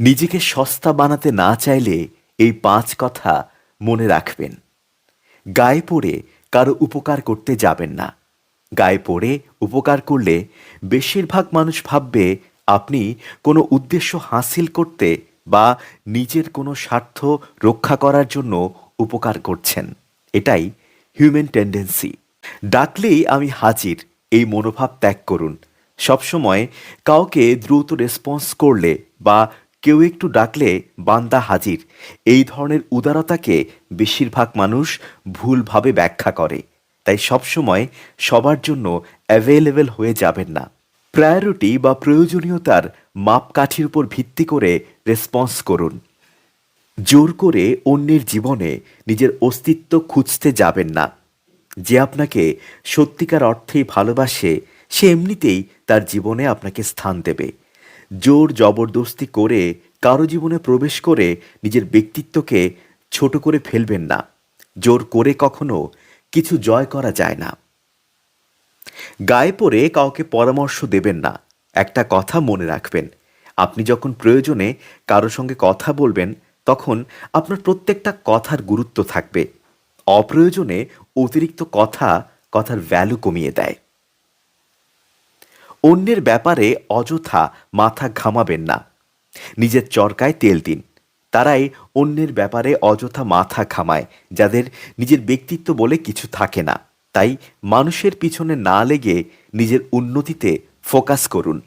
নিজেকে সস্তা বানাতে না চাইলে এই ৫ কথা মনে রাখবেন। গায়ে পড়ে কারো উপকার করতে যাবেন না। গায়ে পড়ে উপকার করলে বেশিরভাগ মানুষ ভাববে আপনি কোনো উদ্দেশ্য হাসিল করতে বা নিজের কোনো স্বার্থ রক্ষা করার জন্য উপকার করছেন। এটাই হিউম্যান টেন্ডেন্সি। ডাকলেই আমি হাজির এই মনোভাব ত্যাগ করুন। সবসময় কাউকে দ্রুত রেসপন্স করলে বা কেউ একটু ডাকলে বান্দা হাজির, এই ধরনের উদারতাকে বেশিরভাগ মানুষ ভুলভাবে ব্যাখ্যা করে। তাই সবসময় সবার জন্য অ্যাভেলেবল হয়ে যাবেন না। প্রায়োরিটি বা প্রয়োজনীয়তার মাপকাঠির উপর ভিত্তি করে রেসপন্স করুন। জোর করে অন্যের জীবনে নিজের অস্তিত্ব খুঁজতে যাবেন না। যে আপনাকে সত্যিকার অর্থেই ভালোবাসে সে এমনিতেই তার জীবনে আপনাকে স্থান দেবে। জোর জবরদস্তি করে কারো জীবনে প্রবেশ করে নিজের ব্যক্তিত্বকে ছোট করে ফেলবেন না। জোর করে কখনো কিছু জয় করা যায় না। গায়ে পড়ে কাউকে পরামর্শ দেবেন না। একটা কথা মনে রাখবেন, আপনি যখন প্রয়োজনে কারো সঙ্গে কথা বলবেন তখন আপনার প্রত্যেকটা কথার গুরুত্ব থাকবে। অপ্রয়োজনে অতিরিক্ত কথা কথার ভ্যালু কমিয়ে দেয়। অন্যের ব্যাপারে অযথা মাথা ঘামাবেন না। নিজের চরকায় তেল দিন। তারাই অন্যের ব্যাপারে অযথা মাথা ঘামায় যাদের নিজের ব্যক্তিত্ব বলে কিছু থাকে না। তাই মানুষের পিছনে না লেগে নিজের উন্নতিতে ফোকাস করুন।